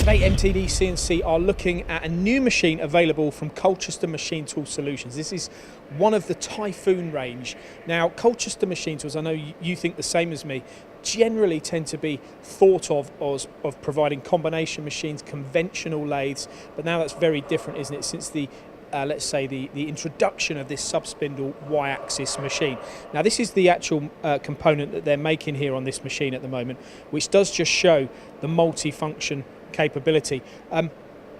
Today MTD CNC are looking at a new machine available from Colchester Machine Tool Solutions. This is one of the Typhoon range. Now Colchester Machine Tools, I know you think the same as me, generally tend to be thought of as providing combination machines, conventional lathes, but now that's very different, isn't it, since the let's say the introduction of this sub-spindle Y-axis machine. Now this is the actual component that they're making here on this machine at the moment, which does just show the multi-function capability. Were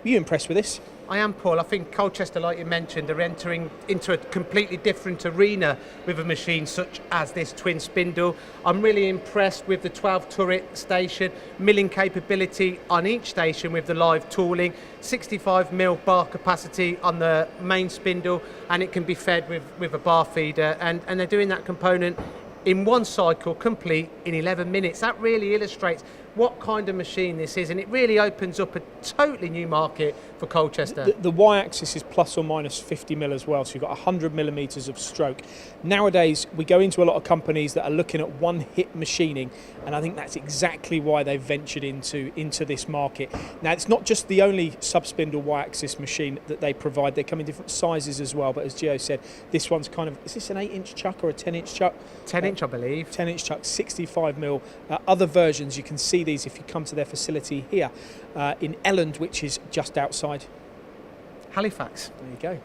you impressed with this? I am, Paul. I think Colchester, like you mentioned, are entering into a completely different arena with a machine such as this twin spindle. I'm really impressed with the 12 turret station, milling capability on each station with the live tooling, 65mm bar capacity on the main spindle, and it can be fed with a bar feeder, and they're doing that component in one cycle complete in 11 minutes. That really illustrates what kind of machine this is, and it really opens up a totally new market for Colchester. The Y-axis is plus or minus 50mm as well, so you've got 100mm of stroke. Nowadays we go into a lot of companies that are looking at one-hit machining, and I think that's exactly why they've ventured into this market. Now it's not just the only sub-spindle Y-axis machine that they provide, they come in different sizes as well, but as Gio said, this one's kind of, is this an 8-inch chuck or a 10-inch chuck? 10-inch, I believe. 10-inch chuck, 65mm. Other versions, you can see these if you come to their facility here in Elland, which is just outside Halifax. There you go.